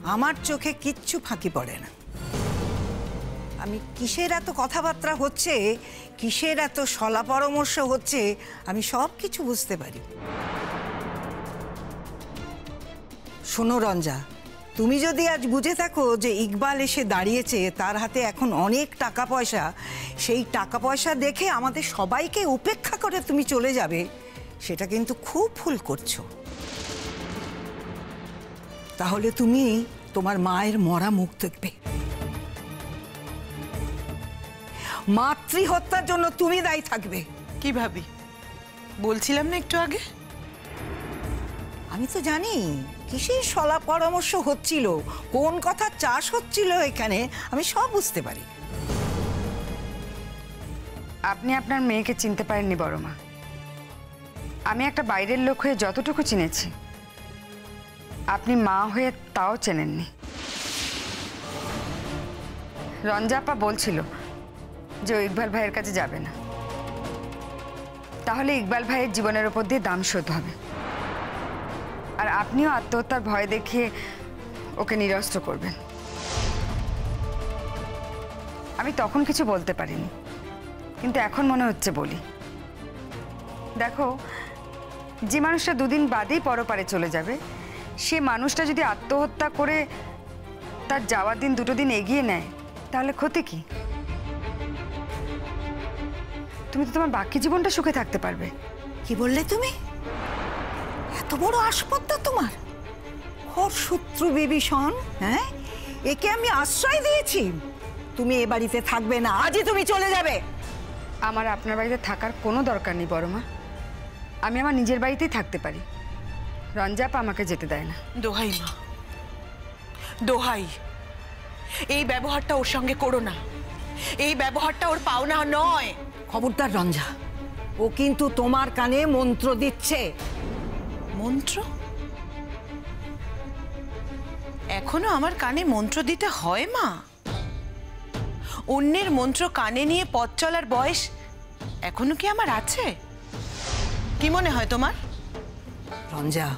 আমার চোখে কিচ্ছু ফাঁকি পড়ে না। আমি কিসের এত কথাবার্তা হচ্ছে, কিসের এত সলা পরামর্শ হচ্ছে, আমি সব কিছু বুঝতে পারি। শোনো রঞ্জা, তুমি যদি আজ বুঝে থাকো যে ইকবাল এসে দাঁড়িয়েছে, তার হাতে এখন অনেক টাকা পয়সা, সেই টাকা পয়সা দেখে আমাদের সবাইকে উপেক্ষা করে তুমি চলে যাবে, সেটা কিন্তু খুব ভুল করছো। তাহলে তুমি তোমার মায়ের মরা মুখ দেখবে। মাতৃহত্যার জন্য তুমি দায়ী থাকবে। কি ভাবি বলছিলাম না একটু আগে? আমি তো জানি কিসের সলা পরামর্শ হচ্ছিল, কোন কথা চাষ হচ্ছিল এখানে, আমি সব বুঝতে পারি। আপনি আপনার মেয়েকে চিনতে পারেননি বড় মা। আমি একটা বাইরের লোক হয়ে যতটুকু চিনেছি, আপনি মা হয়ে তাও চেনেননি। রঞ্জা আপা বলছিল যে ও ইকবাল ভাইয়ের কাছে যাবে না, তাহলে ইকবাল ভাইয়ের জীবনের উপর দিয়ে দাম শোধ হবে, আর আপনিও আত্মহত্যার ভয় দেখিয়ে ওকে নিরস্ত্র করবেন। আমি তখন কিছু বলতে পারিনি, কিন্তু এখন মনে হচ্ছে বলি। দেখো, যে মানুষটা দুদিন বাদেই পরপারে চলে যাবে, সে মানুষটা যদি আত্মহত্যা করে তার যাওয়ার দিন দুটো দিন এগিয়ে নেয়, তাহলে ক্ষতি কি? তুমি তো তোমার বাকি জীবনটা সুখে থাকতে পারবে। কি বললে তুমি? এত বড় আসপত্তা তোমার? ওর শত্রু বিভীষণ, হ্যাঁ? একে আমি আশ্রয় দিয়েছি। তুমি এ বাড়িতে থাকবে না, আজই তুমি চলে যাবে। আমার আপনার বাড়িতে থাকার কোনো দরকার নেই বড় মা। আমি আমার নিজের বাড়িতেই থাকতে পারি। রঞ্জাপ আমাকে যেতে দেয় না। দোহাই মা, দোহাই, এই ব্যবহারটা ওর সঙ্গে করো না। এই ব্যবহারটা ওর পাওনা নয়। খবরদার রঞ্জা, ও কিন্তু তোমার কানে মন্ত্র দিচ্ছে। মন্ত্র? এখনো আমার কানে মন্ত্র দিতে হয় মা? অন্যের মন্ত্র কানে নিয়ে পথ চলার বয়স এখনো কি আমার আছে? কি মনে হয় তোমার? রঞ্জা,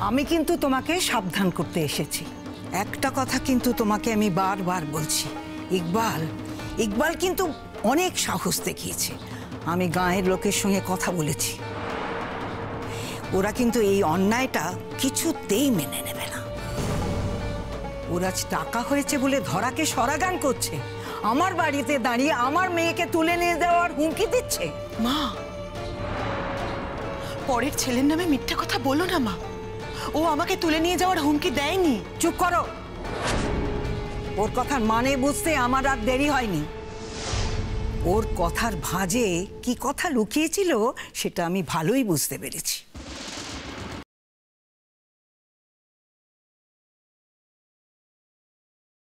আমি কিন্তু তোমাকে সাবধান করতে এসেছি। একটা কথা কিন্তু তোমাকে আমি বারবার বলছি, ইকবাল কিন্তু অনেক সাহস দেখিয়েছে। আমি গাঁয়ের লোকের সঙ্গে কথা বলেছি, ওরা কিন্তু এই অন্যায়টা কিছুতেই মেনে নেবে না। ওরা টাকা হয়েছে বলে ধরাকে সরাগান করছে, আমার বাড়িতে দাঁড়িয়ে আমার মেয়েকে তুলে নিয়ে যাওয়ার হুমকি দিচ্ছে। মা, পরের ছেলের নামে মিথ্যা কথা বলো না মা। ও আমাকে তুলে নিয়ে যাওয়ার হুমকি দেয়নি। চুপ করো। ওর কথার মানে বুঝতে আমার আর দেরি হয়নি। ওর কথার ভাঁজে কি কথা লুকিয়েছিল সেটা আমি ভালোই বুঝতে পেরেছি।